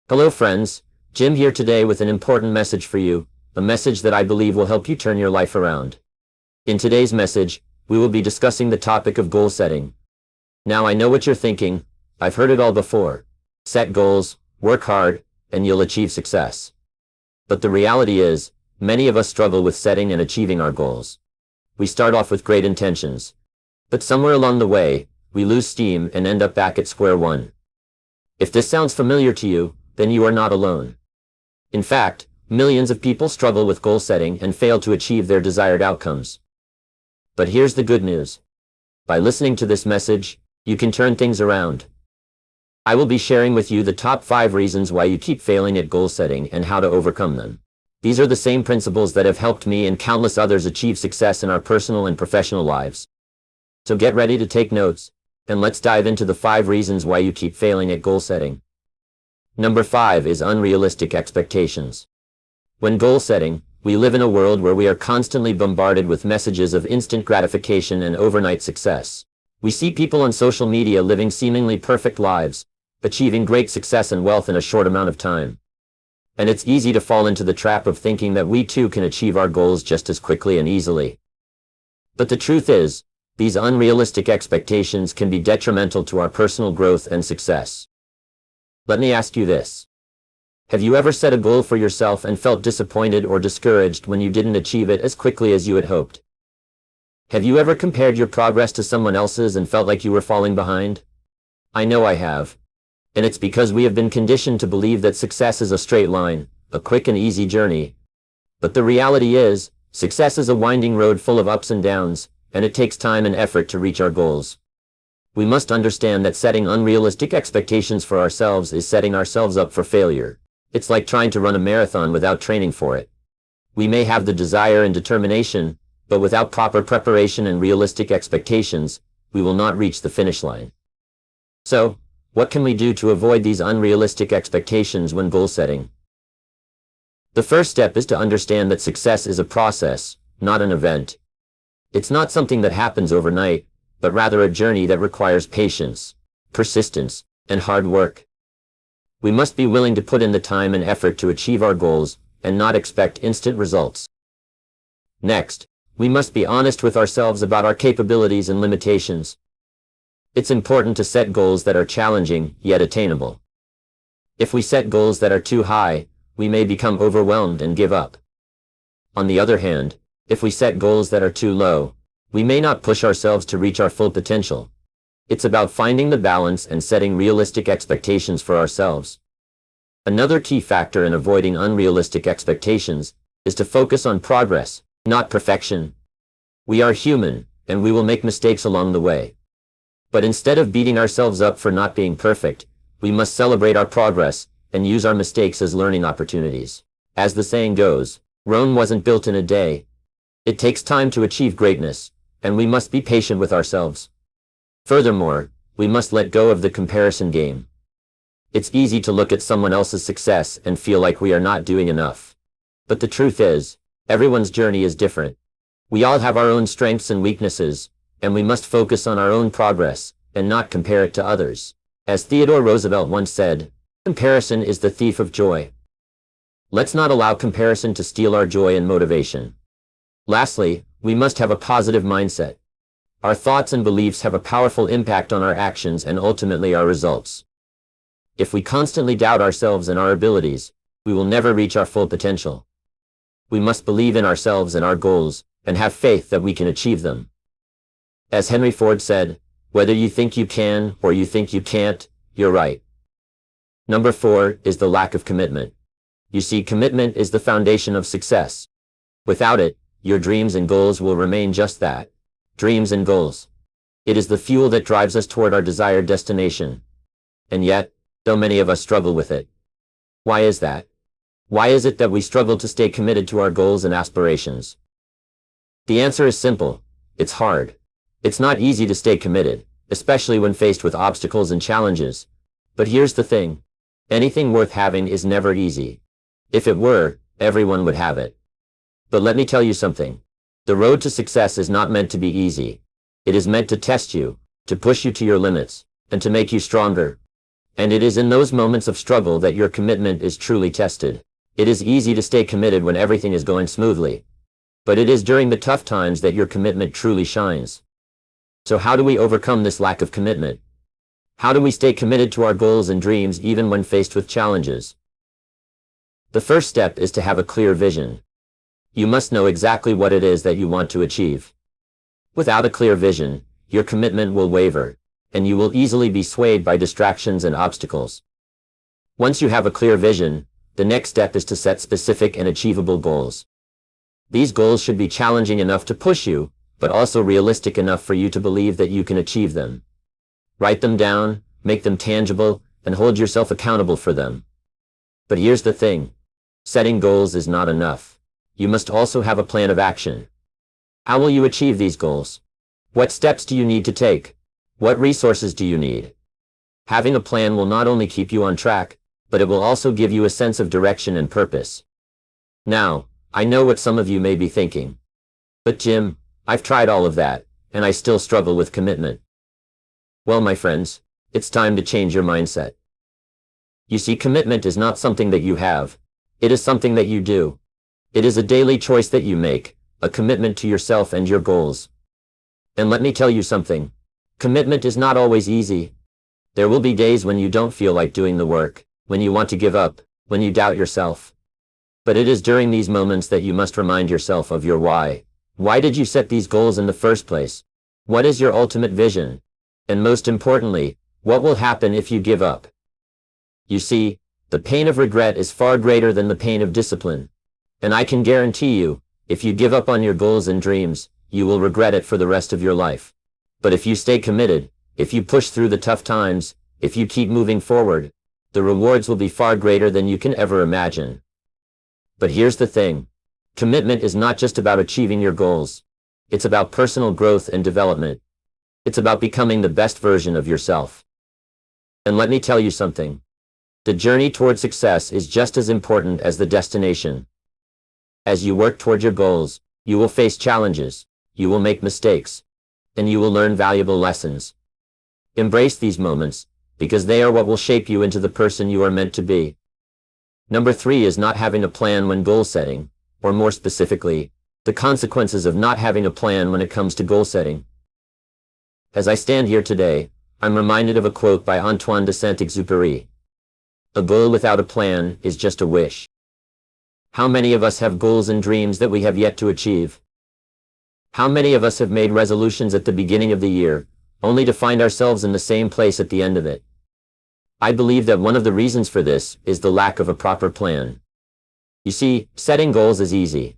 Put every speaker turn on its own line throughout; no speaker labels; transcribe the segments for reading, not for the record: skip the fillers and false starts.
Hello friends, Jim here today with an important message for you, a message that I believe will help you turn your life around. In today's message, we will be discussing the topic of goal setting. Now I know what you're thinking, I've heard it all before. Set goals, work hard, and you'll achieve success. But the reality is, many of us struggle with setting and achieving our goals. We start off with great intentions. But somewhere along the way, we lose steam and end up back at square one. If this sounds familiar to you, then you are not alone. In fact, millions of people struggle with goal setting and fail to achieve their desired outcomes. But here's the good news. By listening to this message, you can turn things around. I will be sharing with you the top 5 reasons why you keep failing at goal setting and how to overcome them. These are the same principles that have helped me and countless others achieve success in our personal and professional lives. So get ready to take notes, and let's dive into the 5 reasons why you keep failing at goal setting. Number 5 is unrealistic expectations. When goal setting, we live in a world where we are constantly bombarded with messages of instant gratification and overnight success. We see people on social media living seemingly perfect lives, achieving great success and wealth in a short amount of time. And it's easy to fall into the trap of thinking that we too can achieve our goals just as quickly and easily. But the truth is, these unrealistic expectations can be detrimental to our personal growth and success. Let me ask you this. Have you ever set a goal for yourself and felt disappointed or discouraged when you didn't achieve it as quickly as you had hoped? Have you ever compared your progress to someone else's and felt like you were falling behind? I know I have. And it's because we have been conditioned to believe that success is a straight line, a quick and easy journey. But the reality is, success is a winding road full of ups and downs, and it takes time and effort to reach our goals. We must understand that setting unrealistic expectations for ourselves is setting ourselves up for failure. It's like trying to run a marathon without training for it. We may have the desire and determination, but without proper preparation and realistic expectations, we will not reach the finish line. So, what can we do to avoid these unrealistic expectations when goal setting? The first step is to understand that success is a process, not an event. It's not something that happens overnight, but rather a journey that requires patience, persistence, and hard work. We must be willing to put in the time and effort to achieve our goals, and not expect instant results. Next, we must be honest with ourselves about our capabilities and limitations. It's important to set goals that are challenging, yet attainable. If we set goals that are too high, we may become overwhelmed and give up. On the other hand, if we set goals that are too low, we may not push ourselves to reach our full potential. It's about finding the balance and setting realistic expectations for ourselves. Another key factor in avoiding unrealistic expectations is to focus on progress, not perfection. We are human, and we will make mistakes along the way. But instead of beating ourselves up for not being perfect, we must celebrate our progress and use our mistakes as learning opportunities. As the saying goes, Rome wasn't built in a day. It takes time to achieve greatness, and we must be patient with ourselves. Furthermore, we must let go of the comparison game. It's easy to look at someone else's success and feel like we are not doing enough. But the truth is, everyone's journey is different. We all have our own strengths and weaknesses, and we must focus on our own progress, and not compare it to others. As Theodore Roosevelt once said, comparison is the thief of joy. Let's not allow comparison to steal our joy and motivation. Lastly, we must have a positive mindset. Our thoughts and beliefs have a powerful impact on our actions and ultimately our results. If we constantly doubt ourselves and our abilities, we will never reach our full potential. We must believe in ourselves and our goals, and have faith that we can achieve them. As Henry Ford said, whether you think you can or you think you can't, you're right. Number 4 is the lack of commitment. You see, commitment is the foundation of success. Without it, your dreams and goals will remain just that, dreams and goals. It is the fuel that drives us toward our desired destination. And yet, so many of us struggle with it. Why is that? Why is it that we struggle to stay committed to our goals and aspirations? The answer is simple. It's hard. It's not easy to stay committed, especially when faced with obstacles and challenges. But here's the thing. Anything worth having is never easy. If it were, everyone would have it. But let me tell you something. The road to success is not meant to be easy. It is meant to test you, to push you to your limits, and to make you stronger. And it is in those moments of struggle that your commitment is truly tested. It is easy to stay committed when everything is going smoothly. But it is during the tough times that your commitment truly shines. So how do we overcome this lack of commitment? How do we stay committed to our goals and dreams even when faced with challenges? The first step is to have a clear vision. You must know exactly what it is that you want to achieve. Without a clear vision, your commitment will waver, and you will easily be swayed by distractions and obstacles. Once you have a clear vision, the next step is to set specific and achievable goals. These goals should be challenging enough to push you, but also realistic enough for you to believe that you can achieve them. Write them down, make them tangible, and hold yourself accountable for them. But here's the thing. Setting goals is not enough. You must also have a plan of action. How will you achieve these goals? What steps do you need to take? What resources do you need? Having a plan will not only keep you on track, but it will also give you a sense of direction and purpose. Now, I know what some of you may be thinking. But Jim, I've tried all of that, and I still struggle with commitment. Well, my friends, it's time to change your mindset. You see, commitment is not something that you have. It is something that you do. It is a daily choice that you make, a commitment to yourself and your goals. And let me tell you something. Commitment is not always easy. There will be days when you don't feel like doing the work, when you want to give up, when you doubt yourself. But it is during these moments that you must remind yourself of your why. Why did you set these goals in the first place? What is your ultimate vision? And most importantly, what will happen if you give up? You see, the pain of regret is far greater than the pain of discipline. And I can guarantee you, if you give up on your goals and dreams, you will regret it for the rest of your life. But if you stay committed, if you push through the tough times, if you keep moving forward, the rewards will be far greater than you can ever imagine. But here's the thing. Commitment is not just about achieving your goals. It's about personal growth and development. It's about becoming the best version of yourself. And let me tell you something. The journey toward success is just as important as the destination. As you work toward your goals, you will face challenges, you will make mistakes, and you will learn valuable lessons. Embrace these moments, because they are what will shape you into the person you are meant to be. Number 3 is not having a plan when goal setting, or more specifically, the consequences of not having a plan when it comes to goal setting. As I stand here today, I'm reminded of a quote by Antoine de Saint-Exupéry. A goal without a plan is just a wish. How many of us have goals and dreams that we have yet to achieve? How many of us have made resolutions at the beginning of the year, only to find ourselves in the same place at the end of it? I believe that one of the reasons for this is the lack of a proper plan. You see, setting goals is easy.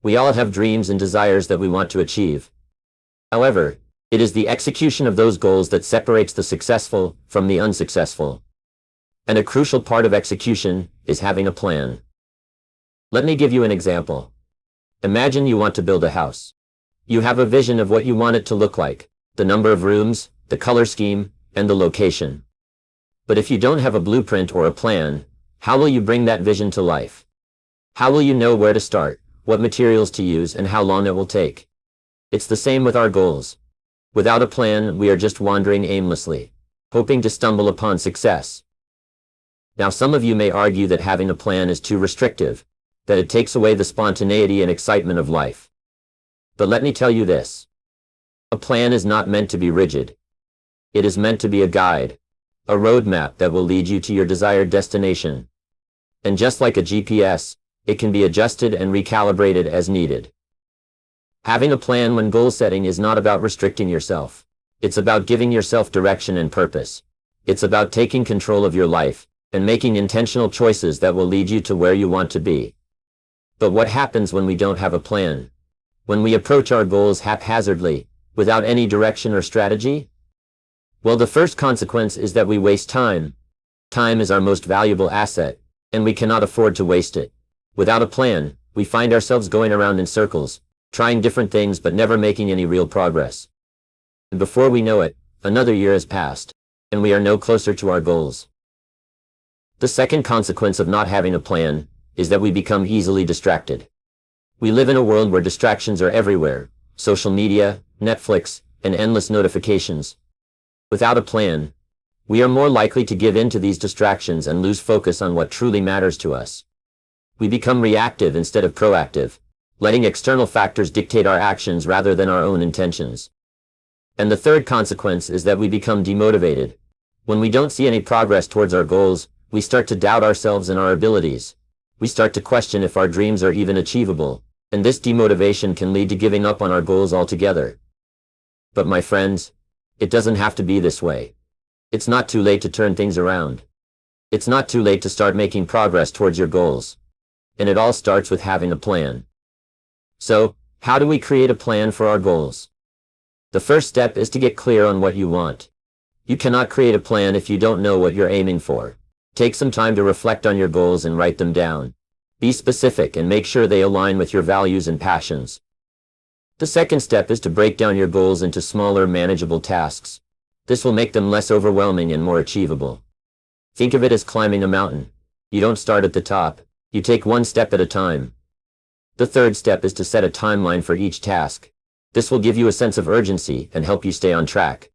We all have dreams and desires that we want to achieve. However, it is the execution of those goals that separates the successful from the unsuccessful. And a crucial part of execution is having a plan. Let me give you an example. Imagine you want to build a house. You have a vision of what you want it to look like, the number of rooms, the color scheme, and the location. But if you don't have a blueprint or a plan, how will you bring that vision to life? How will you know where to start, what materials to use, and how long it will take? It's the same with our goals. Without a plan, we are just wandering aimlessly, hoping to stumble upon success. Now, some of you may argue that having a plan is too restrictive, that it takes away the spontaneity and excitement of life. But let me tell you this. A plan is not meant to be rigid. It is meant to be a guide, a roadmap that will lead you to your desired destination. And just like a GPS, it can be adjusted and recalibrated as needed. Having a plan when goal setting is not about restricting yourself. It's about giving yourself direction and purpose. It's about taking control of your life and making intentional choices that will lead you to where you want to be. But what happens when we don't have a plan? When we approach our goals haphazardly, without any direction or strategy? Well, the first consequence is that we waste time. Time is our most valuable asset, and we cannot afford to waste it. Without a plan, we find ourselves going around in circles, trying different things but never making any real progress. And before we know it, another year has passed, and we are no closer to our goals. The second consequence of not having a plan is that we become easily distracted. We live in a world where distractions are everywhere: social media, Netflix, and endless notifications. Without a plan, we are more likely to give in to these distractions and lose focus on what truly matters to us. We become reactive instead of proactive, letting external factors dictate our actions rather than our own intentions. And the third consequence is that we become demotivated. When we don't see any progress towards our goals, we start to doubt ourselves and our abilities. We start to question if our dreams are even achievable, and this demotivation can lead to giving up on our goals altogether. But my friends, it doesn't have to be this way. It's not too late to turn things around. It's not too late to start making progress towards your goals. And it all starts with having a plan. So, how do we create a plan for our goals? The first step is to get clear on what you want. You cannot create a plan if you don't know what you're aiming for. Take some time to reflect on your goals and write them down. Be specific and make sure they align with your values and passions. The second step is to break down your goals into smaller, manageable tasks. This will make them less overwhelming and more achievable. Think of it as climbing a mountain. You don't start at the top. You take one step at a time. The third step is to set a timeline for each task. This will give you a sense of urgency and help you stay on track.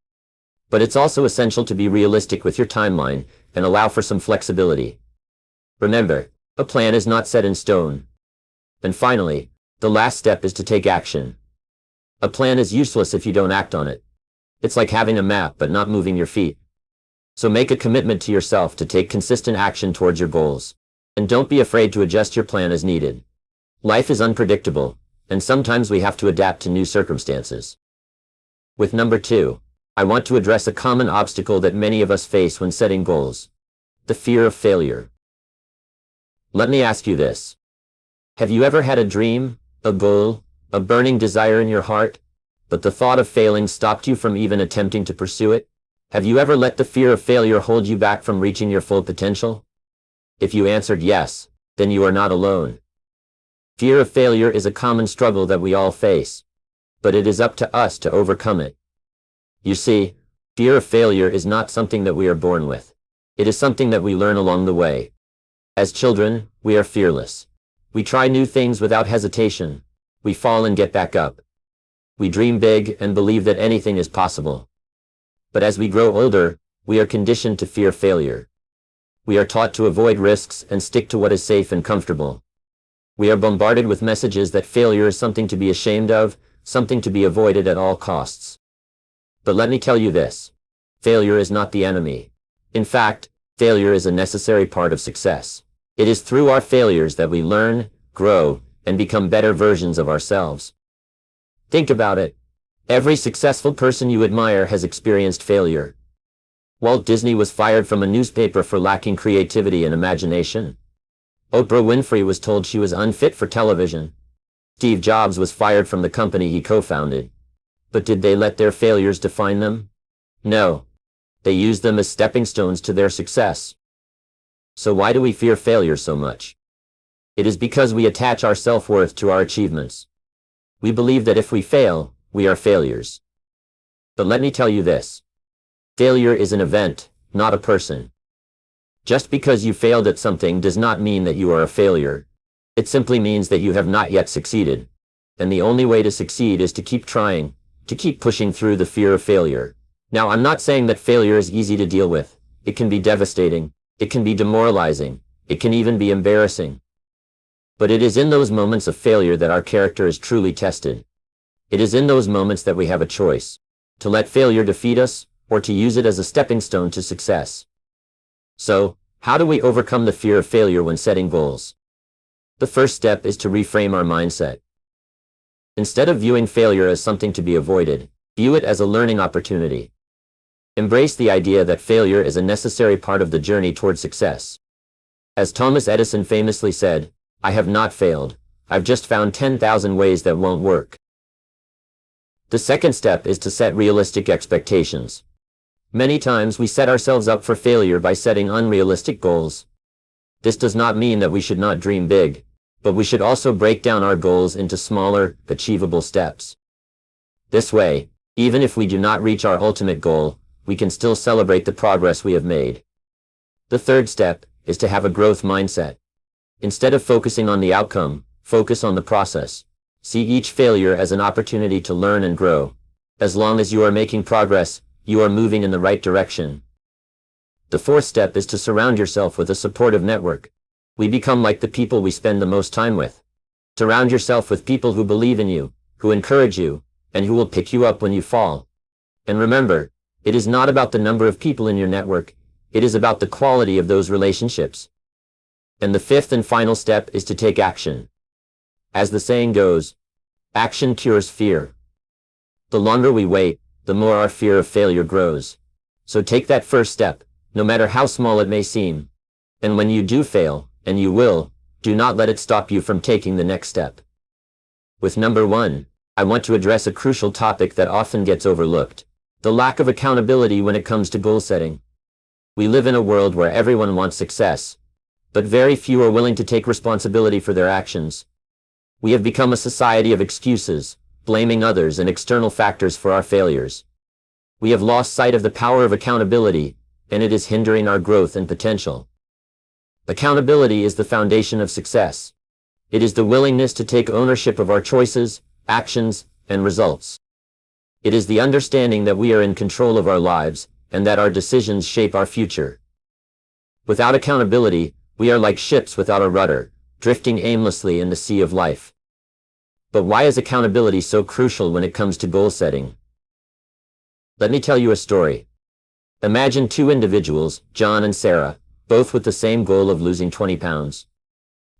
But it's also essential to be realistic with your timeline and allow for some flexibility. Remember, a plan is not set in stone. And finally, the last step is to take action. A plan is useless if you don't act on it. It's like having a map but not moving your feet. So make a commitment to yourself to take consistent action towards your goals. And don't be afraid to adjust your plan as needed. Life is unpredictable, and sometimes we have to adapt to new circumstances. With number 2, I want to address a common obstacle that many of us face when setting goals: the fear of failure. Let me ask you this. Have you ever had a dream, a goal, a burning desire in your heart, but the thought of failing stopped you from even attempting to pursue it? Have you ever let the fear of failure hold you back from reaching your full potential? If you answered yes, then you are not alone. Fear of failure is a common struggle that we all face, but it is up to us to overcome it. You see, fear of failure is not something that we are born with. It is something that we learn along the way. As children, we are fearless. We try new things without hesitation. We fall and get back up. We dream big and believe that anything is possible. But as we grow older, we are conditioned to fear failure. We are taught to avoid risks and stick to what is safe and comfortable. We are bombarded with messages that failure is something to be ashamed of, something to be avoided at all costs. But let me tell you this. Failure is not the enemy. In fact, failure is a necessary part of success. It is through our failures that we learn, grow, and become better versions of ourselves. Think about it. Every successful person you admire has experienced failure. Walt Disney was fired from a newspaper for lacking creativity and imagination. Oprah Winfrey was told she was unfit for television. Steve Jobs was fired from the company he co-founded. But did they let their failures define them? No. They used them as stepping stones to their success. So why do we fear failure so much? It is because we attach our self-worth to our achievements. We believe that if we fail, we are failures. But let me tell you this. Failure is an event, not a person. Just because you failed at something does not mean that you are a failure. It simply means that you have not yet succeeded. And the only way to succeed is to keep trying, to keep pushing through the fear of failure. Now, I'm not saying that failure is easy to deal with. It can be devastating. It can be demoralizing. It can even be embarrassing. But it is in those moments of failure that our character is truly tested. It is in those moments that we have a choice: to let failure defeat us, or to use it as a stepping stone to success. So, how do we overcome the fear of failure when setting goals? The first step is to reframe our mindset. Instead of viewing failure as something to be avoided, view it as a learning opportunity. Embrace the idea that failure is a necessary part of the journey toward success. As Thomas Edison famously said, "I have not failed. I've just found 10,000 ways that won't work." The second step is to set realistic expectations. Many times we set ourselves up for failure by setting unrealistic goals. This does not mean that we should not dream big, but we should also break down our goals into smaller, achievable steps. This way, even if we do not reach our ultimate goal, we can still celebrate the progress we have made. The third step is to have a growth mindset. Instead of focusing on the outcome, focus on the process. See each failure as an opportunity to learn and grow. As long as you are making progress, you are moving in the right direction. The fourth step is to surround yourself with a supportive network. We become like the people we spend the most time with. Surround yourself with people who believe in you, who encourage you, and who will pick you up when you fall. And remember, it is not about the number of people in your network, it is about the quality of those relationships. And the fifth and final step is to take action. As the saying goes, action cures fear. The longer we wait, the more our fear of failure grows. So take that first step, no matter how small it may seem. And when you do fail, and you will, do not let it stop you from taking the next step. With number 1, I want to address a crucial topic that often gets overlooked: the lack of accountability when it comes to goal setting. We live in a world where everyone wants success, but very few are willing to take responsibility for their actions. We have become a society of excuses, blaming others and external factors for our failures. We have lost sight of the power of accountability, and it is hindering our growth and potential. Accountability is the foundation of success. It is the willingness to take ownership of our choices, actions, and results. It is the understanding that we are in control of our lives, and that our decisions shape our future. Without accountability, we are like ships without a rudder, drifting aimlessly in the sea of life. But why is accountability so crucial when it comes to goal setting? Let me tell you a story. Imagine two individuals, John and Sarah, both with the same goal of losing 20 pounds.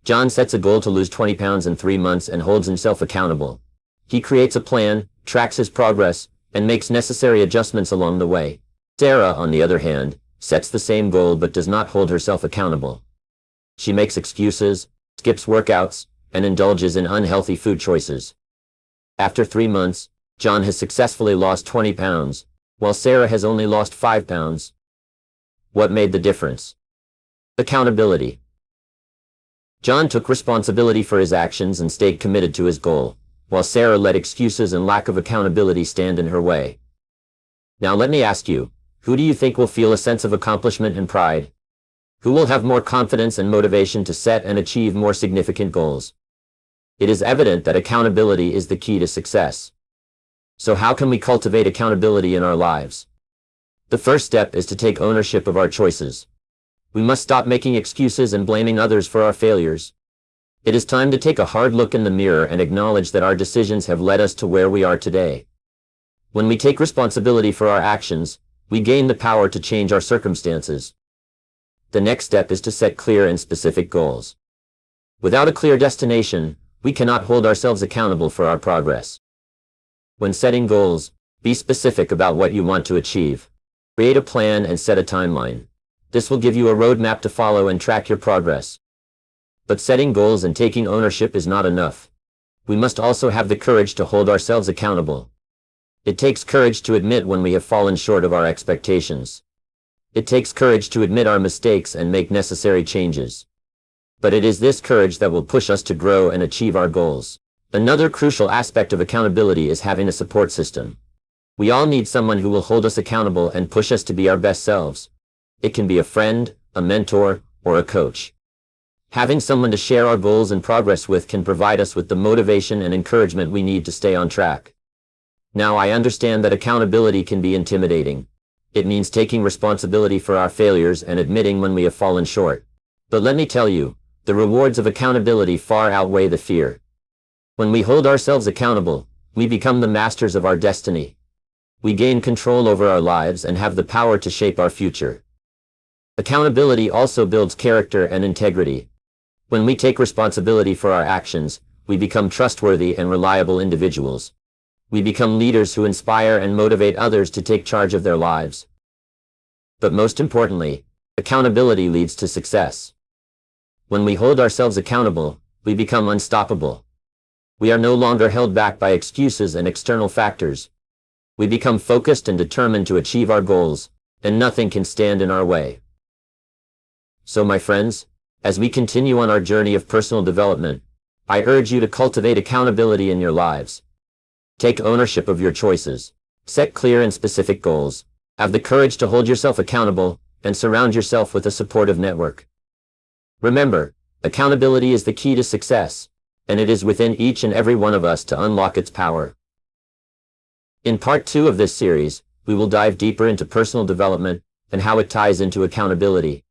John sets a goal to lose 20 pounds in 3 months and holds himself accountable. He creates a plan, tracks his progress, and makes necessary adjustments along the way. Sarah, on the other hand, sets the same goal but does not hold herself accountable. She makes excuses, skips workouts, and indulges in unhealthy food choices. After 3 months, John has successfully lost 20 pounds, while Sarah has only lost 5 pounds. What made the difference? Accountability. John took responsibility for his actions and stayed committed to his goal, while Sarah let excuses and lack of accountability stand in her way. Now let me ask you, who do you think will feel a sense of accomplishment and pride? Who will have more confidence and motivation to set and achieve more significant goals? It is evident that accountability is the key to success. So how can we cultivate accountability in our lives? The first step is to take ownership of our choices. We must stop making excuses and blaming others for our failures. It is time to take a hard look in the mirror and acknowledge that our decisions have led us to where we are today. When we take responsibility for our actions, we gain the power to change our circumstances. The next step is to set clear and specific goals. Without a clear destination, we cannot hold ourselves accountable for our progress. When setting goals, be specific about what you want to achieve. Create a plan and set a timeline. This will give you a roadmap to follow and track your progress. But setting goals and taking ownership is not enough. We must also have the courage to hold ourselves accountable. It takes courage to admit when we have fallen short of our expectations. It takes courage to admit our mistakes and make necessary changes. But it is this courage that will push us to grow and achieve our goals. Another crucial aspect of accountability is having a support system. We all need someone who will hold us accountable and push us to be our best selves. It can be a friend, a mentor, or a coach. Having someone to share our goals and progress with can provide us with the motivation and encouragement we need to stay on track. Now I understand that accountability can be intimidating. It means taking responsibility for our failures and admitting when we have fallen short. But let me tell you, the rewards of accountability far outweigh the fear. When we hold ourselves accountable, we become the masters of our destiny. We gain control over our lives and have the power to shape our future. Accountability also builds character and integrity. When we take responsibility for our actions, we become trustworthy and reliable individuals. We become leaders who inspire and motivate others to take charge of their lives. But most importantly, accountability leads to success. When we hold ourselves accountable, we become unstoppable. We are no longer held back by excuses and external factors. We become focused and determined to achieve our goals, and nothing can stand in our way. So my friends, as we continue on our journey of personal development, I urge you to cultivate accountability in your lives. Take ownership of your choices. Set clear and specific goals. Have the courage to hold yourself accountable, and surround yourself with a supportive network. Remember, accountability is the key to success, and it is within each and every one of us to unlock its power. In part 2 of this series, we will dive deeper into personal development, and how it ties into accountability.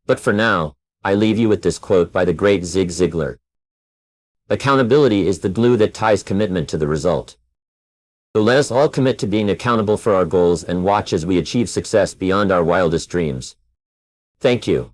But for now, I leave you with this quote by the great Zig Ziglar. Accountability is the glue that ties commitment to the result. So let us all commit to being accountable for our goals and watch as we achieve success beyond our wildest dreams. Thank you.